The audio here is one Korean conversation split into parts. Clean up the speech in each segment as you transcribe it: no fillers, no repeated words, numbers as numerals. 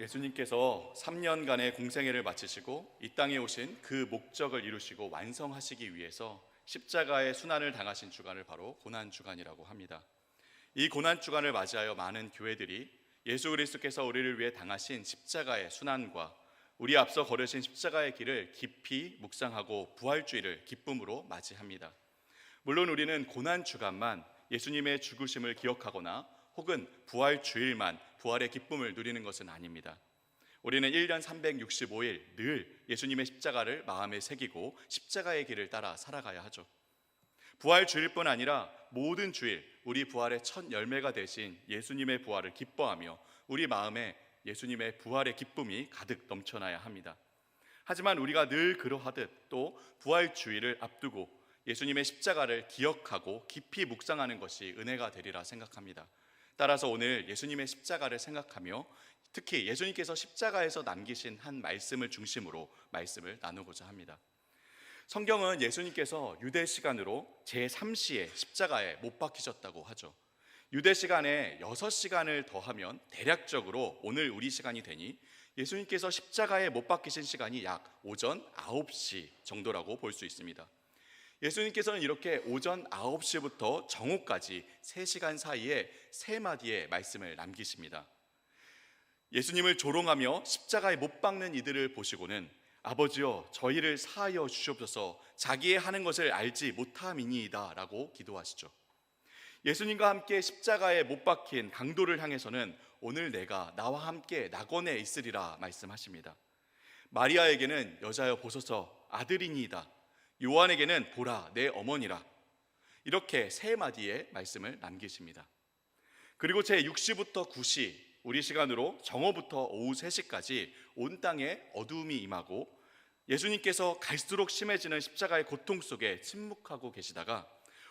예수님께서 3년간의 공생애를 마치시고 이 땅에 오신 그 목적을 이루시고 완성하시기 위해서 십자가의 순환을 당하신 주간을 바로 고난주간이라고 합니다. 이 고난주간을 맞이하여 많은 교회들이 예수 그리스도께서 우리를 위해 당하신 십자가의 순환과 우리 앞서 걸으신 십자가의 길을 깊이 묵상하고 부활주의를 기쁨으로 맞이합니다. 물론 우리는 고난주간만 예수님의 죽으심을 기억하거나 혹은 부활주일만 부활의 기쁨을 누리는 것은 아닙니다. 우리는 1년 365일 늘 예수님의 십자가를 마음에 새기고 십자가의 길을 따라 살아가야 하죠. 부활주일뿐 아니라 모든 주일 우리 부활의 첫 열매가 되신 예수님의 부활을 기뻐하며 우리 마음에 예수님의 부활의 기쁨이 가득 넘쳐나야 합니다. 하지만 우리가 늘 그러하듯 또 부활주일을 앞두고 예수님의 십자가를 기억하고 깊이 묵상하는 것이 은혜가 되리라 생각합니다. 따라서 오늘 예수님의 십자가를 생각하며 특히 예수님께서 십자가에서 남기신 한 말씀을 중심으로 말씀을 나누고자 합니다. 성경은 예수님께서 유대 시간으로 제3시에 십자가에 못 박히셨다고 하죠. 유대 시간에 6시간을 더하면 대략적으로 오늘 우리 시간이 되니 예수님께서 십자가에 못 박히신 시간이 약 오전 9시 정도라고 볼 수 있습니다. 예수님께서는 이렇게 오전 9시부터 정오까지 3시간 사이에 3마디의 말씀을 남기십니다. 예수님을 조롱하며 십자가에 못 박는 이들을 보시고는 아버지여 저희를 사하여 주시옵소서 자기의 하는 것을 알지 못함이니이다 라고 기도하시죠. 예수님과 함께 십자가에 못 박힌 강도를 향해서는 오늘 내가 나와 함께 낙원에 있으리라 말씀하십니다. 마리아에게는 여자여 보소서 아들이니이다. 요한에게는 보라 내 어머니라. 이렇게 3마디의 말씀을 남기십니다. 그리고 제6시부터 9시 우리 시간으로 정오부터 오후 3시까지 온 땅에 어두움이 임하고 예수님께서 갈수록 심해지는 십자가의 고통 속에 침묵하고 계시다가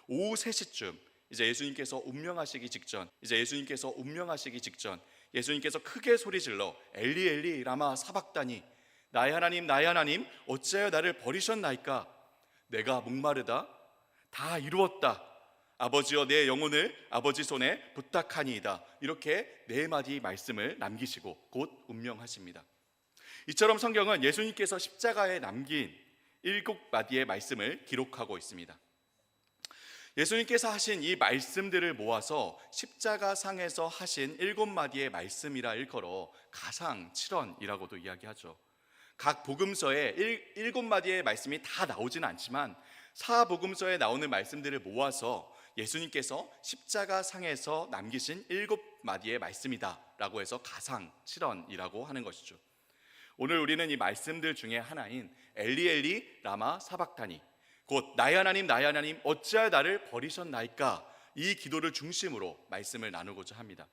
오후 3시쯤 이제 예수님께서 운명하시기 직전 예수님께서 크게 소리질러 엘리 엘리 라마 사박다니 나의 하나님 어찌하여 나를 버리셨나이까 내가 목마르다 다 이루었다 아버지여 내 영혼을 아버지 손에 부탁하니이다. 이렇게 4마디 말씀을 남기시고 곧 운명하십니다. 이처럼 성경은 예수님께서 십자가에 남긴 7마디의 말씀을 기록하고 있습니다. 예수님께서 하신 이 말씀들을 모아서 십자가상에서 하신 7마디의 말씀이라 일컬어 가상칠언이라고도 이야기하죠. 각 복음서에 7마디의 말씀이 다 나오지는 않지만 사복음서에 나오는 말씀들을 모아서 예수님께서 십자가상에서 남기신 7마디의 말씀이다 라고 해서 가상칠언이라고 하는 것이죠. 오늘 우리는 이 말씀들 중에 하나인 엘리 엘리 라마 사박다니 곧 나의 하나님 어찌하여 나를 버리셨나이까 이 기도를 중심으로 말씀을 나누고자 합니다.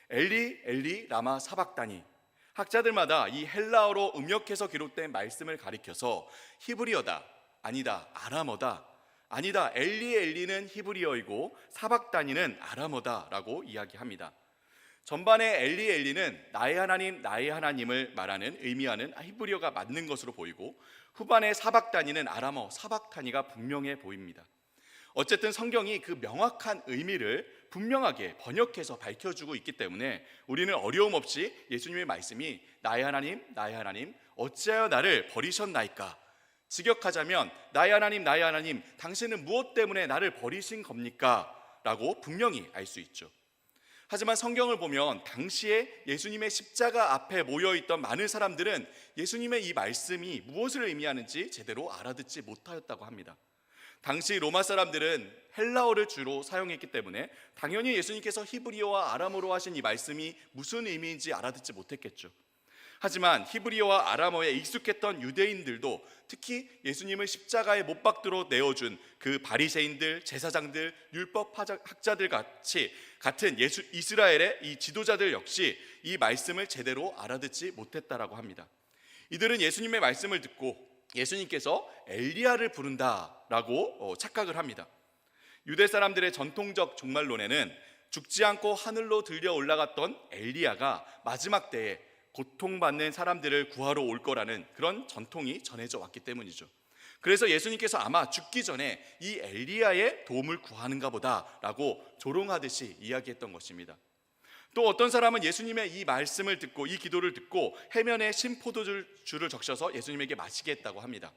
엘리 엘리 라마 사박다니 학자들마다 이 헬라어로 음역해서 기록된 말씀을 가리켜서 히브리어다 아니다 아람어다 아니다 엘리 엘리는 히브리어이고 사박다니는 아람어다 라고 이야기합니다. 전반에 엘리 엘리는 나의 하나님을 말하는 의미하는 히브리어가 맞는 것으로 보이고 후반에 사박다니는 아람어 사박타니가 분명해 보입니다. 어쨌든 성경이 그 명확한 의미를 분명하게 번역해서 밝혀주고 있기 때문에 우리는 어려움 없이 예수님의 말씀이 나의 하나님 어찌하여 나를 버리셨나이까 직역하자면 나의 하나님 당신은 무엇 때문에 나를 버리신 겁니까? 라고 분명히 알 수 있죠. 하지만 성경을 보면 당시에 예수님의 십자가 앞에 모여있던 많은 사람들은 예수님의 이 말씀이 무엇을 의미하는지 제대로 알아듣지 못하였다고 합니다. 당시 로마 사람들은 헬라어를 주로 사용했기 때문에 당연히 예수님께서 히브리어와 아람어로 하신 이 말씀이 무슨 의미인지 알아듣지 못했겠죠. 하지만 히브리어와 아람어에 익숙했던 유대인들도 특히 예수님을 십자가에 못 박도록 내어준 그 바리새인들, 제사장들, 율법 학자들 같은 이스라엘의 이 지도자들 역시 이 말씀을 제대로 알아듣지 못했다라고 합니다. 이들은 예수님의 말씀을 듣고 예수님께서 엘리야를 부른다라고 착각을 합니다. 유대 사람들의 전통적 종말론에는 죽지 않고 하늘로 들려 올라갔던 엘리야가 마지막 때에 고통받는 사람들을 구하러 올 거라는 그런 전통이 전해져 왔기 때문이죠. 그래서 예수님께서 아마 죽기 전에 이 엘리야의 도움을 구하는가 보다라고 조롱하듯이 이야기했던 것입니다. 또 어떤 사람은 예수님의 이 말씀을 듣고 이 기도를 듣고 해면에 신포도주를 적셔서 예수님에게 마시게 했다고 합니다.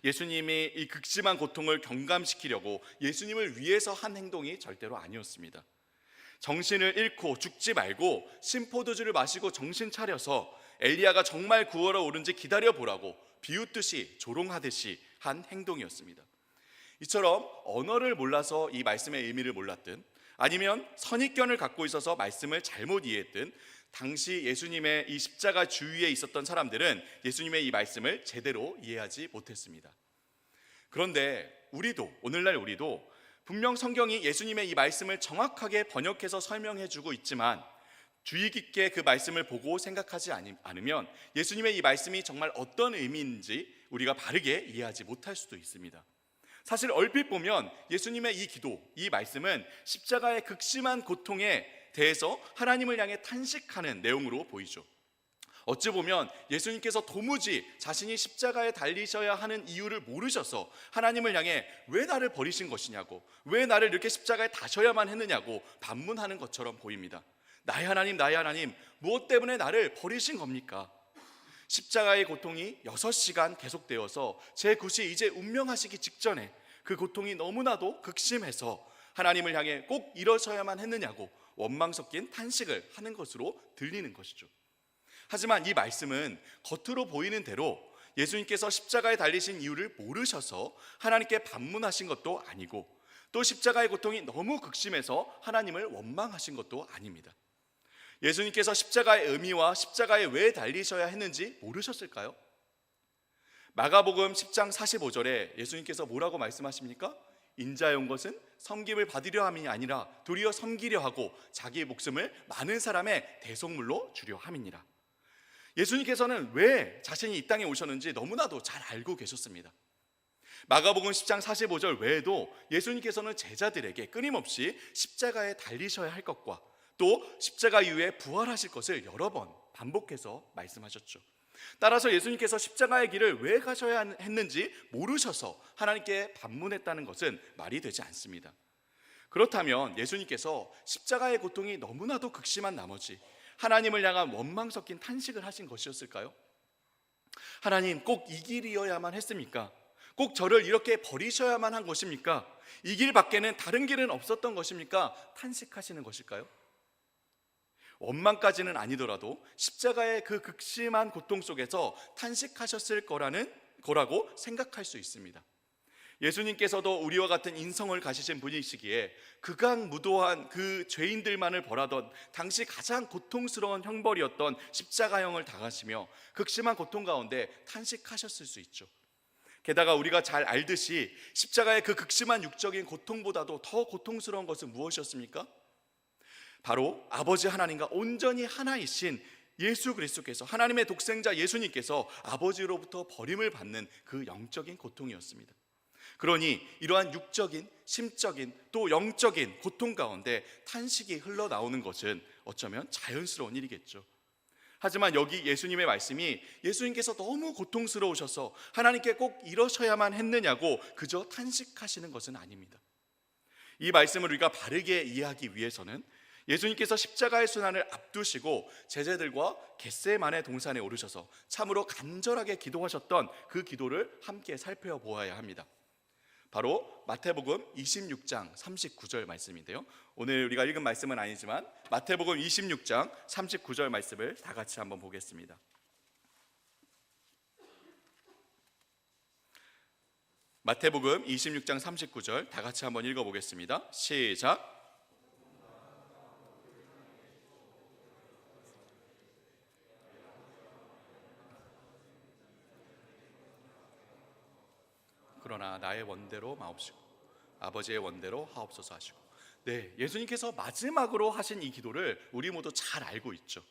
예수님이 이 극심한 고통을 경감시키려고 예수님을 위해서 한 행동이 절대로 아니었습니다. 정신을 잃고 죽지 말고 신포도주를 마시고 정신 차려서 엘리야가 정말 구하러 오는지 기다려보라고 비웃듯이 조롱하듯이 한 행동이었습니다. 이처럼 언어를 몰라서 이 말씀의 의미를 몰랐든 아니면 선입견을 갖고 있어서 말씀을 잘못 이해했든 당시 예수님의 이 십자가 주위에 있었던 사람들은 예수님의 이 말씀을 제대로 이해하지 못했습니다. 그런데 오늘날 우리도 분명 성경이 예수님의 이 말씀을 정확하게 번역해서 설명해주고 있지만 주의 깊게 그 말씀을 보고 생각하지 않으면 예수님의 이 말씀이 정말 어떤 의미인지 우리가 바르게 이해하지 못할 수도 있습니다. 사실 얼핏 보면 예수님의 이 기도, 이 말씀은 십자가의 극심한 고통에 대해서 하나님을 향해 탄식하는 내용으로 보이죠. 어찌 보면 예수님께서 도무지 자신이 십자가에 달리셔야 하는 이유를 모르셔서 하나님을 향해 왜 나를 버리신 것이냐고, 왜 나를 이렇게 십자가에 다셔야만 했느냐고 반문하는 것처럼 보입니다. 나의 하나님, 무엇 때문에 나를 버리신 겁니까? 십자가의 고통이 6시간 계속되어서 제 굿이 이제 운명하시기 직전에 그 고통이 너무나도 극심해서 하나님을 향해 꼭 이러셔야만 했느냐고 원망 섞인 탄식을 하는 것으로 들리는 것이죠. 하지만 이 말씀은 겉으로 보이는 대로 예수님께서 십자가에 달리신 이유를 모르셔서 하나님께 반문하신 것도 아니고 또 십자가의 고통이 너무 극심해서 하나님을 원망하신 것도 아닙니다. 예수님께서 십자가의 의미와 십자가에 왜 달리셔야 했는지 모르셨을까요? 마가복음 10장 45절에 예수님께서 뭐라고 말씀하십니까? 인자의 온 것은 섬김을 받으려 함이 아니라 도리어 섬기려 하고 자기의 목숨을 많은 사람의 대속물로 주려 함이니라. 예수님께서는 왜 자신이 이 땅에 오셨는지 너무나도 잘 알고 계셨습니다. 마가복음 10장 45절 외에도 예수님께서는 제자들에게 끊임없이 십자가에 달리셔야 할 것과 또 십자가 이후에 부활하실 것을 여러 번 반복해서 말씀하셨죠. 따라서 예수님께서 십자가의 길을 왜 가셔야 했는지 모르셔서 하나님께 반문했다는 것은 말이 되지 않습니다. 그렇다면 예수님께서 십자가의 고통이 너무나도 극심한 나머지 하나님을 향한 원망 섞인 탄식을 하신 것이었을까요? 하나님, 꼭 이 길이어야만 했습니까? 꼭 저를 이렇게 버리셔야만 한 것입니까? 이 길 밖에는 다른 길은 없었던 것입니까? 탄식하시는 것일까요? 원망까지는 아니더라도 십자가의 그 극심한 고통 속에서 탄식하셨을 거라고 생각할 수 있습니다. 예수님께서도 우리와 같은 인성을 가지신 분이시기에 극악무도한 그 죄인들만을 벌하던 당시 가장 고통스러운 형벌이었던 십자가형을 당하시며 극심한 고통 가운데 탄식하셨을 수 있죠. 게다가 우리가 잘 알듯이 십자가의 그 극심한 육적인 고통보다도 더 고통스러운 것은 무엇이었습니까? 바로 아버지 하나님과 온전히 하나이신 예수 그리스도께서, 하나님의 독생자 예수님께서 아버지로부터 버림을 받는 그 영적인 고통이었습니다. 그러니 이러한 육적인, 심적인 또 영적인 고통 가운데 탄식이 흘러나오는 것은 어쩌면 자연스러운 일이겠죠. 하지만 여기 예수님의 말씀이 예수님께서 너무 고통스러우셔서 하나님께 꼭 이러셔야만 했느냐고 그저 탄식하시는 것은 아닙니다. 이 말씀을 우리가 바르게 이해하기 위해서는 예수님께서 십자가의 순환을 앞두시고 제자들과 겟세마네 동산에 오르셔서 참으로 간절하게 기도하셨던 그 기도를 함께 살펴보아야 합니다. 바로 마태복음 26장 39절 말씀인데요, 오늘 우리가 읽은 말씀은 아니지만 마태복음 26장 39절 말씀을 다 같이 한번 보겠습니다. 마태복음 26장 39절 다 같이 한번 읽어보겠습니다. 시작. 그러나 나의 원대로 마옵시고 아버지의 원대로 하옵소서 하시고. 네, 예수님께서 마지막으로 하신 이 기도를 우리 모두 잘 알고 있죠.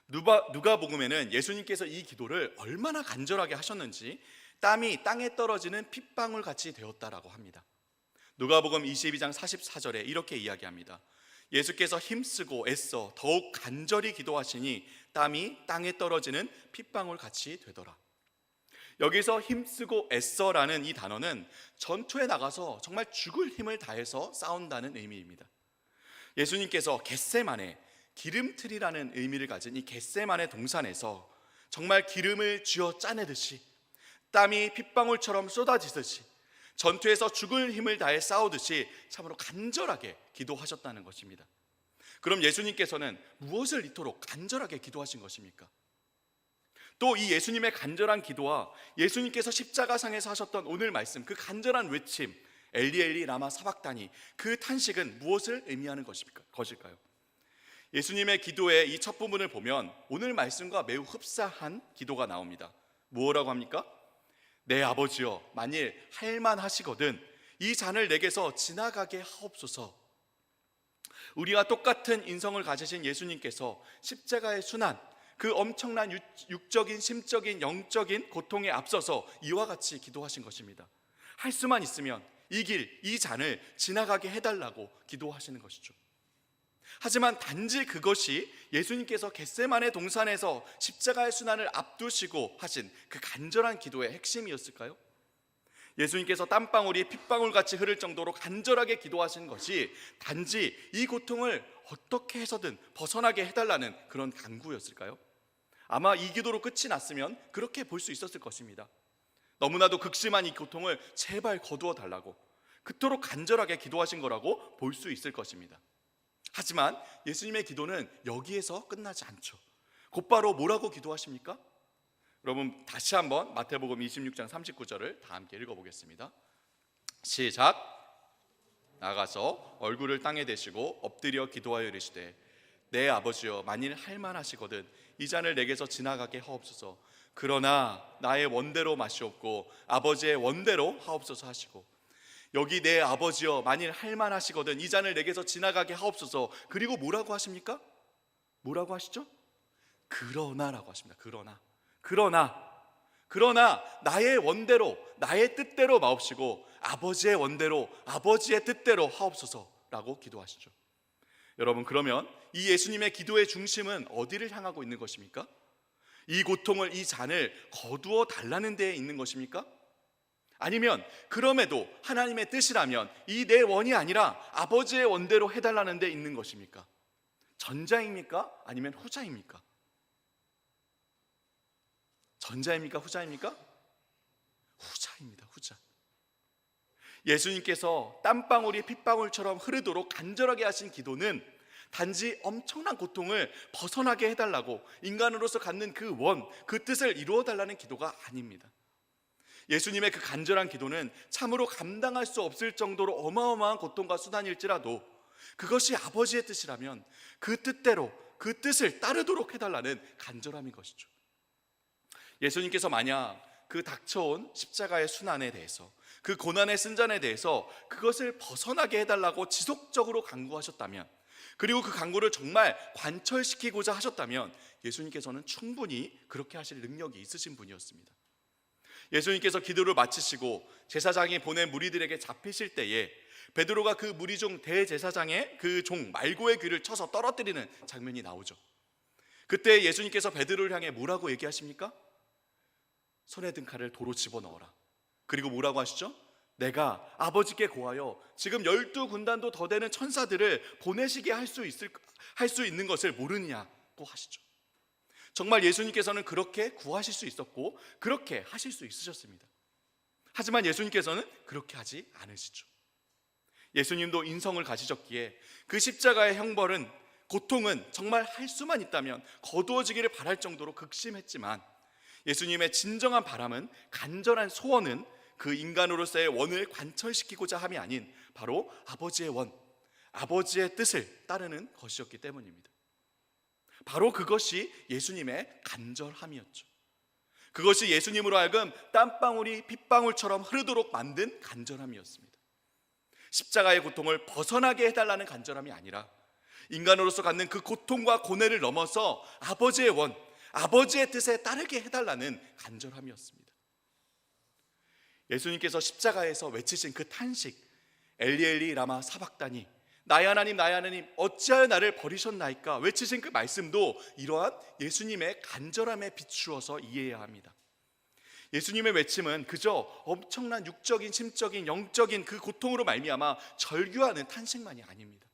누가복음에는 예수님께서 이 기도를 얼마나 간절하게 하셨는지 땀이 땅에 떨어지는 핏방울 같이 되었다라고 합니다. 누가복음 22장 44절에 이렇게 이야기합니다. 예수께서 힘쓰고 애써 더욱 간절히 기도하시니 땀이 땅에 떨어지는 핏방울 같이 되더라. 여기서 힘쓰고 애써라는 이 단어는 전투에 나가서 정말 죽을 힘을 다해서 싸운다는 의미입니다. 예수님께서 겟세마네, 기름틀이라는 의미를 가진 이 겟세마네 동산에서 정말 기름을 쥐어 짜내듯이, 땀이 핏방울처럼 쏟아지듯이, 전투에서 죽을 힘을 다해 싸우듯이 참으로 간절하게 기도하셨다는 것입니다. 그럼 예수님께서는 무엇을 이토록 간절하게 기도하신 것입니까? 또 이 예수님의 간절한 기도와 예수님께서 십자가상에서 하셨던 오늘 말씀, 그 간절한 외침, 엘리 엘리 라마 사박다니, 그 탄식은 무엇을 의미하는 것일까요? 예수님의 기도의 이 첫 부분을 보면 오늘 말씀과 매우 흡사한 기도가 나옵니다. 뭐라고 합니까? 내 아버지여, 만일 할만하시거든 이 잔을 내게서 지나가게 하옵소서. 우리와 똑같은 인성을 가지신 예수님께서 십자가의 순환, 그 엄청난 육적인, 심적인, 영적인 고통에 앞서서 이와 같이 기도하신 것입니다. 할 수만 있으면 이 길, 이 잔을 지나가게 해달라고 기도하시는 것이죠. 하지만 단지 그것이 예수님께서 겟세마네 동산에서 십자가의 순환을 앞두시고 하신 그 간절한 기도의 핵심이었을까요? 예수님께서 땀방울이 핏방울같이 흐를 정도로 간절하게 기도하신 것이 단지 이 고통을 어떻게 해서든 벗어나게 해달라는 그런 간구였을까요? 아마 이 기도로 끝이 났으면 그렇게 볼 수 있었을 것입니다. 너무나도 극심한 이 고통을 제발 거두어 달라고 그토록 간절하게 기도하신 거라고 볼 수 있을 것입니다. 하지만 예수님의 기도는 여기에서 끝나지 않죠. 곧바로 뭐라고 기도하십니까? 여러분 다시 한번 마태복음 26장 39절을 다 함께 읽어보겠습니다. 시작. 나가서 얼굴을 땅에 대시고 엎드려 기도하여 이르시되 내 아버지여, 만일 할만하시거든 이 잔을 내게서 지나가게 하옵소서. 그러나 나의 원대로 마시옵고 아버지의 원대로 하옵소서 하시고, 여기 내 아버지여, 만일 할만하시거든 이 잔을 내게서 지나가게 하옵소서. 그리고 뭐라고 하십니까? 뭐라고 하시죠? 그러나라고 하십니다. 그러나 나의 원대로, 나의 뜻대로 마옵시고 아버지의 원대로, 아버지의 뜻대로 하옵소서라고 기도하시죠. 여러분, 그러면 이 예수님의 기도의 중심은 어디를 향하고 있는 것입니까? 이 고통을, 이 잔을 거두어 달라는 데에 있는 것입니까? 아니면 그럼에도 하나님의 뜻이라면 이 내 원이 아니라 아버지의 원대로 해달라는 데 있는 것입니까? 전자입니까? 아니면 후자입니까? 전자입니까? 후자입니까? 후자입니다. 후자. 예수님께서 땀방울이 핏방울처럼 흐르도록 간절하게 하신 기도는 단지 엄청난 고통을 벗어나게 해달라고 인간으로서 갖는 그 원, 그 뜻을 이루어달라는 기도가 아닙니다. 예수님의 그 간절한 기도는 참으로 감당할 수 없을 정도로 어마어마한 고통과 수단일지라도 그것이 아버지의 뜻이라면 그 뜻대로, 그 뜻을 따르도록 해달라는 간절함인 것이죠. 예수님께서 만약 그 닥쳐온 십자가의 순환에 대해서, 그 고난의 쓴잔에 대해서 그것을 벗어나게 해달라고 지속적으로 간구하셨다면, 그리고 그 간구를 정말 관철시키고자 하셨다면 예수님께서는 충분히 그렇게 하실 능력이 있으신 분이었습니다. 예수님께서 기도를 마치시고 제사장이 보낸 무리들에게 잡히실 때에 베드로가 그 무리 중 대제사장의 그 종 말고의 귀를 쳐서 떨어뜨리는 장면이 나오죠. 그때 예수님께서 베드로를 향해 뭐라고 얘기하십니까? 손에 든 칼을 도로 집어넣어라. 그리고 뭐라고 하시죠? 내가 아버지께 고하여 지금 12군단도 더 되는 천사들을 보내시게 할 수 있는 것을 모르느냐고 하시죠. 정말 예수님께서는 그렇게 구하실 수 있었고 그렇게 하실 수 있으셨습니다. 하지만 예수님께서는 그렇게 하지 않으시죠. 예수님도 인성을 가지셨기에 그 십자가의 형벌은, 고통은 정말 할 수만 있다면 거두어지기를 바랄 정도로 극심했지만 예수님의 진정한 바람은, 간절한 소원은 그 인간으로서의 원을 관철시키고자 함이 아닌 바로 아버지의 원, 아버지의 뜻을 따르는 것이었기 때문입니다. 바로 그것이 예수님의 간절함이었죠. 그것이 예수님으로 하여금 땀방울이 핏방울처럼 흐르도록 만든 간절함이었습니다. 십자가의 고통을 벗어나게 해달라는 간절함이 아니라 인간으로서 갖는 그 고통과 고뇌를 넘어서 아버지의 원, 아버지의 뜻에 따르게 해달라는 간절함이었습니다. 예수님께서 십자가에서 외치신 그 탄식, 엘리 엘리 라마 사박다니, 나의 하나님 나의 하나님 어찌하여 나를 버리셨나이까 외치신 그 말씀도 이러한 예수님의 간절함에 비추어서 이해해야 합니다. 예수님의 외침은 그저 엄청난 육적인, 심적인, 영적인 그 고통으로 말미암아 절규하는 탄식만이 아닙니다.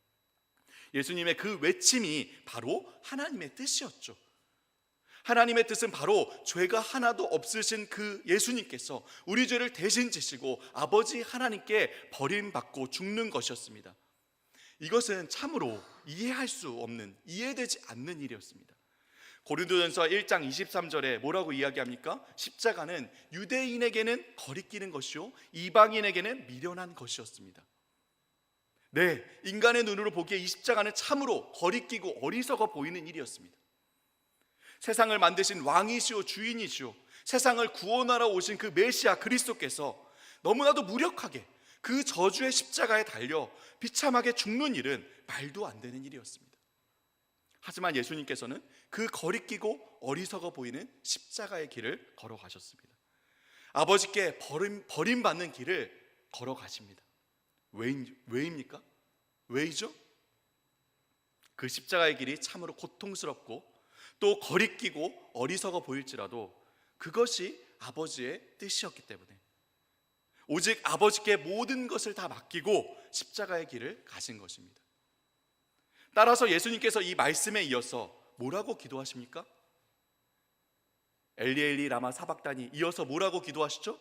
예수님의 그 외침이 바로 하나님의 뜻이었죠. 하나님의 뜻은 바로 죄가 하나도 없으신 그 예수님께서 우리 죄를 대신 지시고 아버지 하나님께 버림받고 죽는 것이었습니다. 이것은 참으로 이해할 수 없는, 이해되지 않는 일이었습니다. 고린도전서 1장 23절에 뭐라고 이야기합니까? 십자가는 유대인에게는 거리끼는 것이요 이방인에게는 미련한 것이었습니다. 네, 인간의 눈으로 보기에 이 십자가는 참으로 거리끼고 어리석어 보이는 일이었습니다. 세상을 만드신 왕이시오 주인이시오 세상을 구원하러 오신 그 메시아 그리스도께서 너무나도 무력하게 그 저주의 십자가에 달려 비참하게 죽는 일은 말도 안 되는 일이었습니다. 하지만 예수님께서는 그 거리끼고 어리석어 보이는 십자가의 길을 걸어가셨습니다. 아버지께 버림받는 길을 걸어가십니다. 왜입니까? 왜이죠? 그 십자가의 길이 참으로 고통스럽고 또 거리끼고 어리석어 보일지라도 그것이 아버지의 뜻이었기 때문에, 오직 아버지께 모든 것을 다 맡기고 십자가의 길을 가신 것입니다. 따라서 예수님께서 이 말씀에 이어서 뭐라고 기도하십니까? 엘리 엘리 라마 사박다니, 이어서 뭐라고 기도하시죠?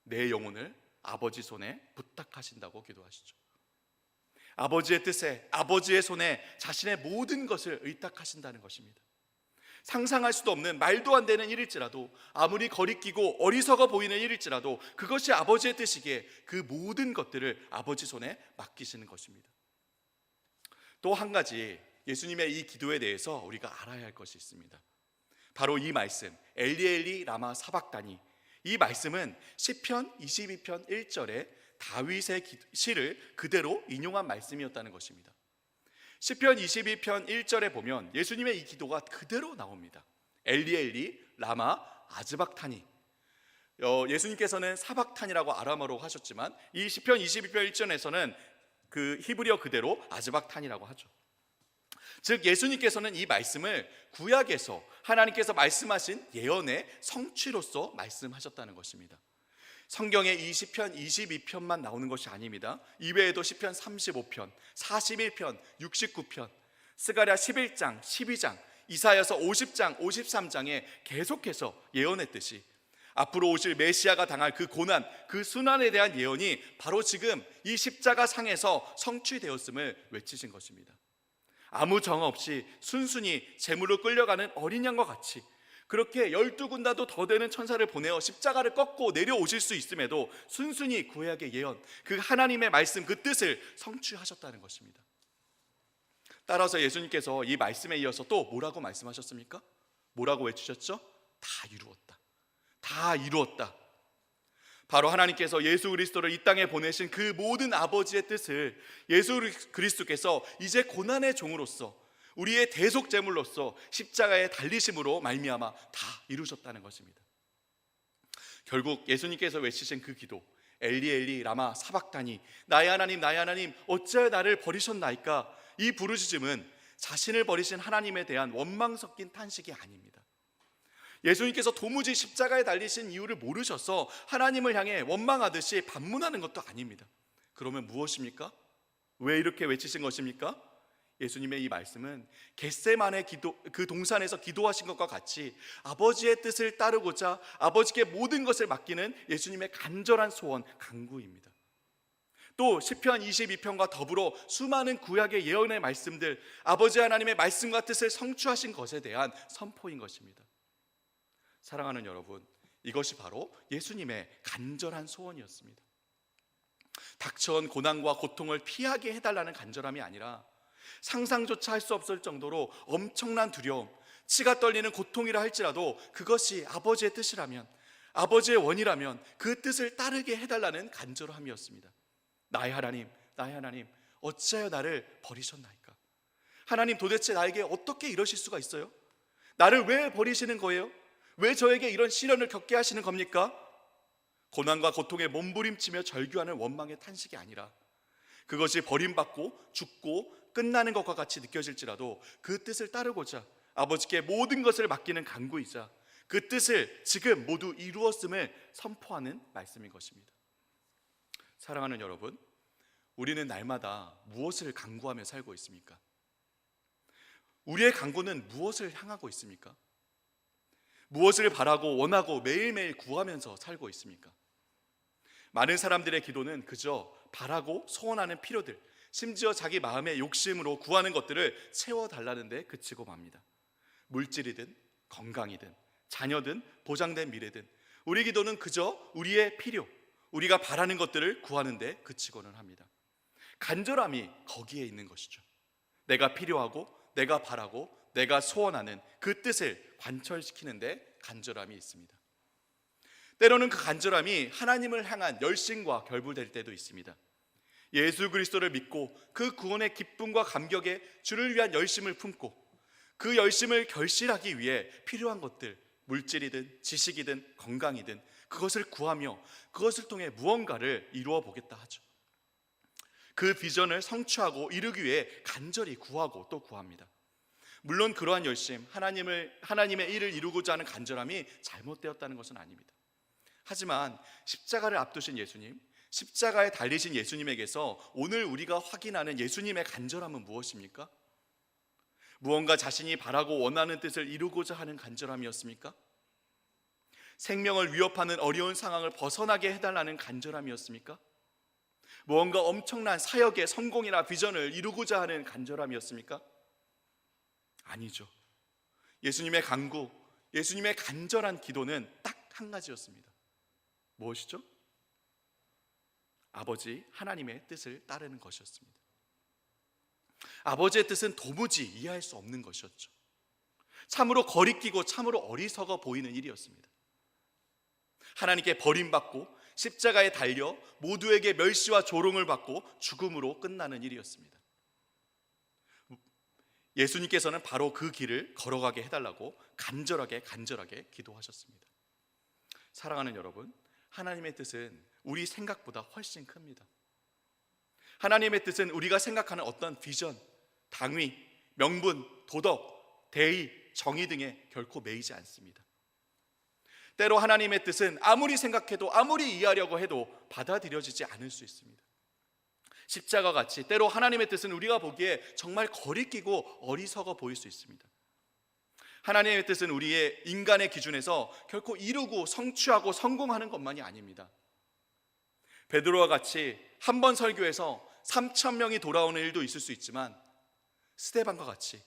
내 영혼을 아버지 손에 부탁하신다고 기도하시죠. 아버지의 뜻에, 아버지의 손에 자신의 모든 것을 의탁하신다는 것입니다. 상상할 수도 없는, 말도 안 되는 일일지라도, 아무리 거리끼고 어리석어 보이는 일일지라도 그것이 아버지의 뜻이기에 그 모든 것들을 아버지 손에 맡기시는 것입니다. 또 한 가지 예수님의 이 기도에 대해서 우리가 알아야 할 것이 있습니다. 바로 이 말씀, 엘리 엘리 라마 사박다니, 이 말씀은 시편 22편 1절에 다윗의 시를 그대로 인용한 말씀이었다는 것입니다. 시편 22편 1절에 보면 예수님의 이 기도가 그대로 나옵니다. 엘리 엘리 라마 아즈박타니. 예수님께서는 사박탄이라고 아람어로 하셨지만 이 시편 22편 1절에서는 그 히브리어 그대로 아즈박탄이라고 하죠. 즉 예수님께서는 이 말씀을 구약에서 하나님께서 말씀하신 예언의 성취로서 말씀하셨다는 것입니다. 성경에 이 시편 22편만 나오는 것이 아닙니다. 이외에도 시편 35편, 41편, 69편, 스가랴 11장, 12장, 이사야서 50장, 53장에 계속해서 예언했듯이 앞으로 오실 메시아가 당할 그 고난, 그 순환에 대한 예언이 바로 지금 이 십자가 상에서 성취되었음을 외치신 것입니다. 아무 정황 없이 순순히 제물로 끌려가는 어린 양과 같이 그렇게 12군다도 더 되는 천사를 보내어 십자가를 꺾고 내려오실 수 있음에도 순순히 구약의 예언, 그 하나님의 말씀, 그 뜻을 성취하셨다는 것입니다. 따라서 예수님께서 이 말씀에 이어서 또 뭐라고 말씀하셨습니까? 뭐라고 외치셨죠? 다 이루었다. 다 이루었다. 바로 하나님께서 예수 그리스도를 이 땅에 보내신 그 모든 아버지의 뜻을 예수 그리스도께서 이제 고난의 종으로서, 우리의 대속 제물로서 십자가에 달리심으로 말미암아 다 이루셨다는 것입니다. 결국 예수님께서 외치신 그 기도, 엘리 엘리 라마 사박다니, 나의 하나님 나의 하나님 어찌하여 나를 버리셨나이까, 이 부르짖음은 자신을 버리신 하나님에 대한 원망 섞인 탄식이 아닙니다. 예수님께서 도무지 십자가에 달리신 이유를 모르셔서 하나님을 향해 원망하듯이 반문하는 것도 아닙니다. 그러면 무엇입니까? 왜 이렇게 외치신 것입니까? 예수님의 이 말씀은 겟세마네 그 동산에서 기도하신 것과 같이 아버지의 뜻을 따르고자 아버지께 모든 것을 맡기는 예수님의 간절한 소원, 간구입니다. 또 시편 22편과 더불어 수많은 구약의 예언의 말씀들, 아버지 하나님의 말씀과 뜻을 성취하신 것에 대한 선포인 것입니다. 사랑하는 여러분, 이것이 바로 예수님의 간절한 소원이었습니다. 닥쳐온 고난과 고통을 피하게 해달라는 간절함이 아니라 상상조차 할 수 없을 정도로 엄청난 두려움, 치가 떨리는 고통이라 할지라도 그것이 아버지의 뜻이라면, 아버지의 원이라면 그 뜻을 따르게 해달라는 간절함이었습니다. 나의 하나님, 나의 하나님 어찌하여 나를 버리셨나이까? 하나님 도대체 나에게 어떻게 이러실 수가 있어요? 나를 왜 버리시는 거예요? 왜 저에게 이런 시련을 겪게 하시는 겁니까? 고난과 고통에 몸부림치며 절규하는 원망의 탄식이 아니라 그것이 버림받고 죽고 끝나는 것과 같이 느껴질지라도 그 뜻을 따르고자 아버지께 모든 것을 맡기는 간구이자 그 뜻을 지금 모두 이루었음을 선포하는 말씀인 것입니다. 사랑하는 여러분, 우리는 날마다 무엇을 간구하며 살고 있습니까? 우리의 간구는 무엇을 향하고 있습니까? 무엇을 바라고 원하고 매일매일 구하면서 살고 있습니까? 많은 사람들의 기도는 그저 바라고 소원하는 필요들, 심지어 자기 마음의 욕심으로 구하는 것들을 채워달라는 데 그치고 맙니다. 물질이든 건강이든 자녀든 보장된 미래든 우리 기도는 그저 우리의 필요, 우리가 바라는 것들을 구하는 데 그치고는 합니다. 간절함이 거기에 있는 것이죠. 내가 필요하고 내가 바라고 내가 소원하는 그 뜻을 관철시키는 데 간절함이 있습니다. 때로는 그 간절함이 하나님을 향한 열심과 결부될 때도 있습니다. 예수 그리스도를 믿고 그 구원의 기쁨과 감격에 주를 위한 열심을 품고 그 열심을 결실하기 위해 필요한 것들, 물질이든 지식이든 건강이든 그것을 구하며 그것을 통해 무언가를 이루어 보겠다 하죠. 그 비전을 성취하고 이루기 위해 간절히 구하고 또 구합니다. 물론 그러한 열심, 하나님의 일을 이루고자 하는 간절함이 잘못되었다는 것은 아닙니다. 하지만 십자가를 앞두신 예수님, 십자가에 달리신 예수님에게서 오늘 우리가 확인하는 예수님의 간절함은 무엇입니까? 무언가 자신이 바라고 원하는 뜻을 이루고자 하는 간절함이었습니까? 생명을 위협하는 어려운 상황을 벗어나게 해달라는 간절함이었습니까? 무언가 엄청난 사역의 성공이나 비전을 이루고자 하는 간절함이었습니까? 아니죠. 예수님의 간구, 예수님의 간절한 기도는 딱 한 가지였습니다. 무엇이죠? 아버지 하나님의 뜻을 따르는 것이었습니다. 아버지의 뜻은 도무지 이해할 수 없는 것이었죠. 참으로 거리끼고 참으로 어리석어 보이는 일이었습니다. 하나님께 버림받고 십자가에 달려 모두에게 멸시와 조롱을 받고 죽음으로 끝나는 일이었습니다. 예수님께서는 바로 그 길을 걸어가게 해달라고 간절하게 기도하셨습니다. 사랑하는 여러분, 하나님의 뜻은 우리 생각보다 훨씬 큽니다. 하나님의 뜻은 우리가 생각하는 어떤 비전, 당위, 명분, 도덕, 대의, 정의 등에 결코 매이지 않습니다. 때로 하나님의 뜻은 아무리 생각해도 아무리 이해하려고 해도 받아들여지지 않을 수 있습니다. 십자가 같이 때로 하나님의 뜻은 우리가 보기에 정말 거리끼고 어리석어 보일 수 있습니다. 하나님의 뜻은 우리의 인간의 기준에서 결코 이루고 성취하고 성공하는 것만이 아닙니다. 베드로와 같이 한 번 설교에서 3,000명이 돌아오는 일도 있을 수 있지만 스데반과 같이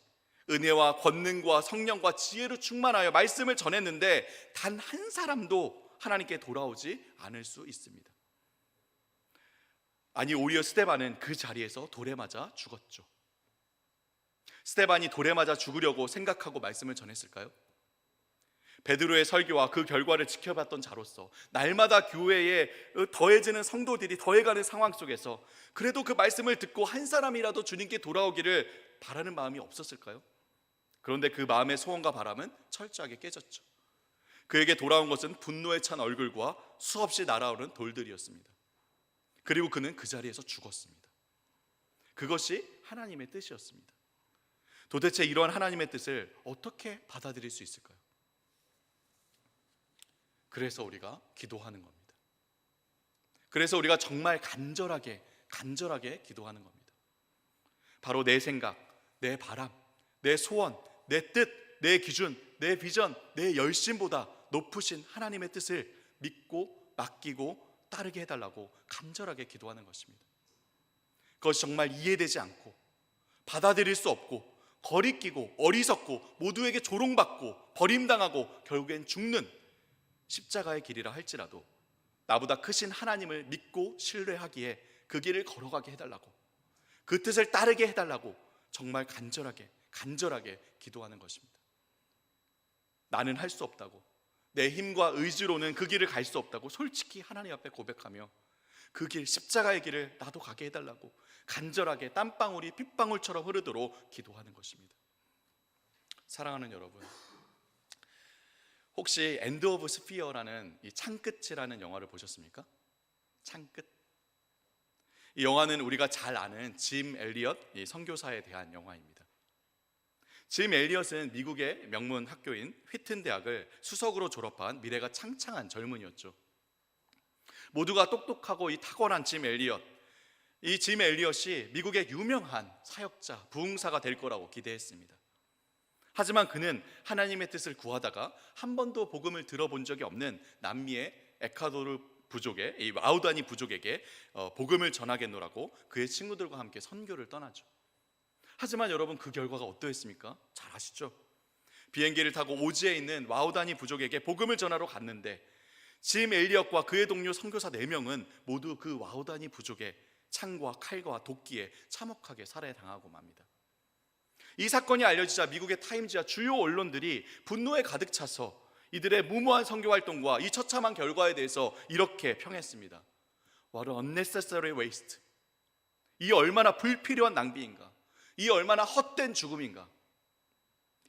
은혜와 권능과 성령과 지혜로 충만하여 말씀을 전했는데 단 한 사람도 하나님께 돌아오지 않을 수 있습니다. 아니, 오히려 스데반은 그 자리에서 돌에 맞아 죽었죠. 스데반이 돌에 맞아 죽으려고 생각하고 말씀을 전했을까요? 베드로의 설교와 그 결과를 지켜봤던 자로서 날마다 교회에 더해지는 성도들이 더해가는 상황 속에서 그래도 그 말씀을 듣고 한 사람이라도 주님께 돌아오기를 바라는 마음이 없었을까요? 그런데 그 마음의 소원과 바람은 철저하게 깨졌죠. 그에게 돌아온 것은 분노에 찬 얼굴과 수없이 날아오는 돌들이었습니다. 그리고 그는 그 자리에서 죽었습니다. 그것이 하나님의 뜻이었습니다. 도대체 이러한 하나님의 뜻을 어떻게 받아들일 수 있을까요? 그래서 우리가 기도하는 겁니다. 그래서 우리가 정말 간절하게 기도하는 겁니다. 바로 내 생각, 내 바람, 내 소원, 내 뜻, 내 기준, 내 비전, 내 열심보다 높으신 하나님의 뜻을 믿고 맡기고 따르게 해달라고 간절하게 기도하는 것입니다. 그것이 정말 이해되지 않고 받아들일 수 없고 거리끼고 어리석고 모두에게 조롱받고 버림당하고 결국엔 죽는 십자가의 길이라 할지라도 나보다 크신 하나님을 믿고 신뢰하기에 그 길을 걸어가게 해달라고, 그 뜻을 따르게 해달라고 정말 간절하게 기도하는 것입니다. 나는 할 수 없다고, 내 힘과 의지로는 그 길을 갈 수 없다고 솔직히 하나님 앞에 고백하며 그 길, 십자가의 길을 나도 가게 해달라고 간절하게 땀방울이 핏방울처럼 흐르도록 기도하는 것입니다. 사랑하는 여러분, 혹시 엔드 오브 스피어라는 이 창끝이라는 영화를 보셨습니까? 창끝. 이 영화는 우리가 잘 아는 짐 엘리엇 이 선교사에 대한 영화입니다. 짐 엘리엇은 미국의 명문 학교인 휘튼 대학을 수석으로 졸업한 미래가 창창한 젊은이였죠. 모두가 똑똑하고 이 탁월한 짐 엘리엇, 이 짐 엘리엇이 미국의 유명한 사역자, 부흥사가 될 거라고 기대했습니다. 하지만 그는 하나님의 뜻을 구하다가 한 번도 복음을 들어본 적이 없는 남미의 에콰도르 부족의 이 와우다니 부족에게 복음을 전하겠노라고 그의 친구들과 함께 선교를 떠나죠. 하지만 여러분, 그 결과가 어떠했습니까? 잘 아시죠? 비행기를 타고 오지에 있는 와우다니 부족에게 복음을 전하러 갔는데 짐 엘리엇과 그의 동료 선교사 4명은 모두 그 와우다니 부족의 창과 칼과 도끼에 참혹하게 살해당하고 맙니다. 이 사건이 알려지자 미국의 타임즈와 주요 언론들이 분노에 가득 차서 이들의 무모한 선교 활동과 이 처참한 결과에 대해서 이렇게 평했습니다. What an unnecessary waste. 이 얼마나 불필요한 낭비인가. 이 얼마나 헛된 죽음인가.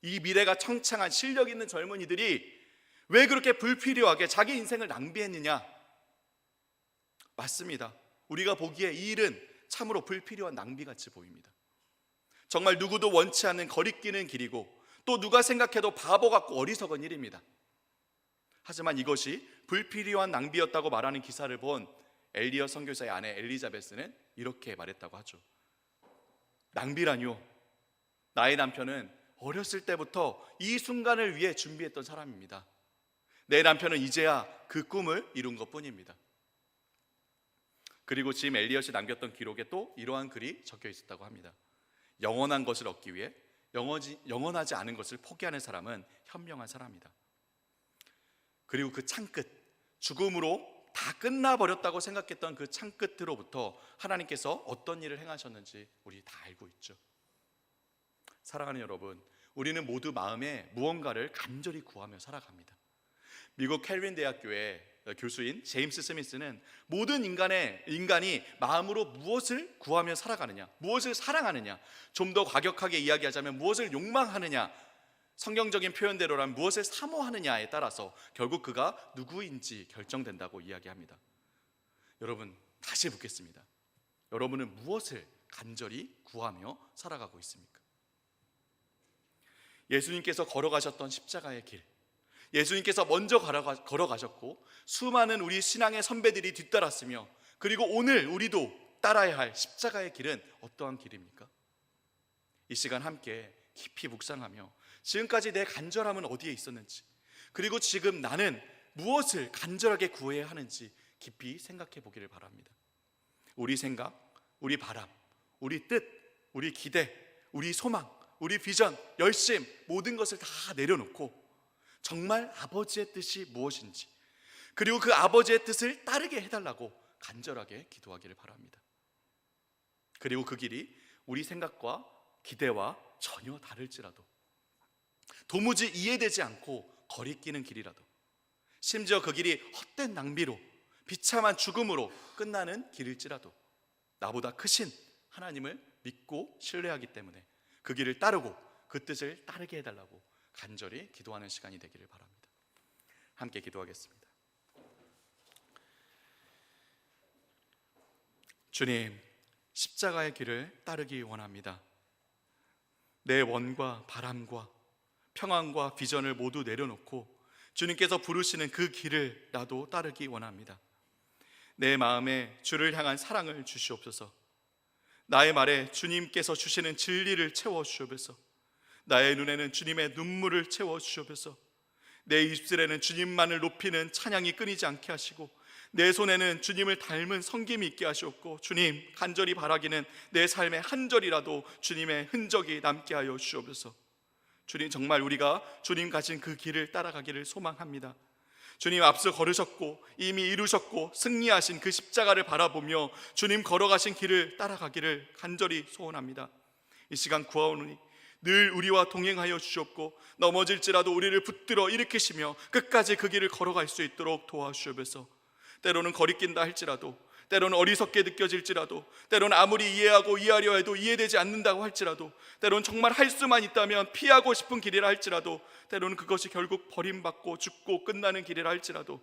이 미래가 청창한 실력 있는 젊은이들이 왜 그렇게 불필요하게 자기 인생을 낭비했느냐? 맞습니다. 우리가 보기에 이 일은 참으로 불필요한 낭비같이 보입니다. 정말 누구도 원치 않는 거리끼는 길이고 또 누가 생각해도 바보 같고 어리석은 일입니다. 하지만 이것이 불필요한 낭비였다고 말하는 기사를 본 엘리엇 선교사의 아내 엘리자베스는 이렇게 말했다고 하죠. 낭비라뇨. 나의 남편은 어렸을 때부터 이 순간을 위해 준비했던 사람입니다. 내 남편은 이제야 그 꿈을 이룬 것뿐입니다. 그리고 짐 엘리엇이 남겼던 기록에 또 이러한 글이 적혀 있었다고 합니다. 영원한 것을 얻기 위해 영원하지 않은 것을 포기하는 사람은 현명한 사람이다. 그리고 그 창끝, 죽음으로 다 끝나버렸다고 생각했던 그 창끝으로부터 하나님께서 어떤 일을 행하셨는지 우리 다 알고 있죠. 사랑하는 여러분, 우리는 모두 마음에 무언가를 간절히 구하며 살아갑니다. 미국 캘빈 대학교의 교수인 제임스 스미스는 모든 인간이 마음으로 무엇을 구하며 살아가느냐, 무엇을 사랑하느냐, 좀 더 과격하게 이야기하자면 무엇을 욕망하느냐, 성경적인 표현대로라면 무엇을 사모하느냐에 따라서 결국 그가 누구인지 결정된다고 이야기합니다. 여러분, 다시 묻겠습니다. 여러분은 무엇을 간절히 구하며 살아가고 있습니까? 예수님께서 걸어가셨던 십자가의 길, 예수님께서 먼저 걸어가셨고 수많은 우리 신앙의 선배들이 뒤따랐으며, 그리고 오늘 우리도 따라야 할 십자가의 길은 어떠한 길입니까? 이 시간 함께 깊이 묵상하며 지금까지 내 간절함은 어디에 있었는지, 그리고 지금 나는 무엇을 간절하게 구해야 하는지 깊이 생각해 보기를 바랍니다. 우리 생각, 우리 바람, 우리 뜻, 우리 기대, 우리 소망, 우리 비전, 열심, 모든 것을 다 내려놓고 정말 아버지의 뜻이 무엇인지, 그리고 그 아버지의 뜻을 따르게 해달라고 간절하게 기도하기를 바랍니다. 그리고 그 길이 우리 생각과 기대와 전혀 다를지라도, 도무지 이해되지 않고 거리끼는 길이라도, 심지어 그 길이 헛된 낭비로 비참한 죽음으로 끝나는 길일지라도 나보다 크신 하나님을 믿고 신뢰하기 때문에 그 길을 따르고 그 뜻을 따르게 해달라고 간절히 기도하는 시간이 되기를 바랍니다. 함께 기도하겠습니다. 주님, 십자가의 길을 따르기 원합니다. 내 원과 바람과 평안과 비전을 모두 내려놓고 주님께서 부르시는 그 길을 나도 따르기 원합니다. 내 마음에 주를 향한 사랑을 주시옵소서. 나의 말에 주님께서 주시는 진리를 채워주시옵소서. 나의 눈에는 주님의 눈물을 채워주시옵소서. 내 입술에는 주님만을 높이는 찬양이 끊이지 않게 하시고, 내 손에는 주님을 닮은 섬김이 있게 하시옵고, 주님, 간절히 바라기는 내 삶의 한 절이라도 주님의 흔적이 남게 하여 주시옵소서. 주님, 정말 우리가 주님 가신 그 길을 따라가기를 소망합니다. 주님 앞서 걸으셨고 이미 이루셨고 승리하신 그 십자가를 바라보며 주님 걸어가신 길을 따라가기를 간절히 소원합니다. 이 시간 구하오노니 늘 우리와 동행하여 주시옵고, 넘어질지라도 우리를 붙들어 일으키시며 끝까지 그 길을 걸어갈 수 있도록 도와주시옵소서. 때로는 거리낀다 할지라도, 때로는 어리석게 느껴질지라도, 때로는 아무리 이해하고 이해하려 해도 이해되지 않는다고 할지라도, 때로는 정말 할 수만 있다면 피하고 싶은 길이라 할지라도, 때로는 그것이 결국 버림받고 죽고 끝나는 길이라 할지라도,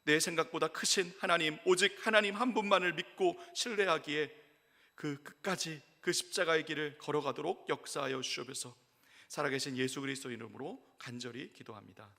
내 생각보다 크신 하나님, 오직 하나님 한 분만을 믿고 신뢰하기에 그 끝까지 그 십자가의 길을 걸어가도록 역사하여 주시옵소서. 살아계신 예수 그리스도 이름으로 간절히 기도합니다.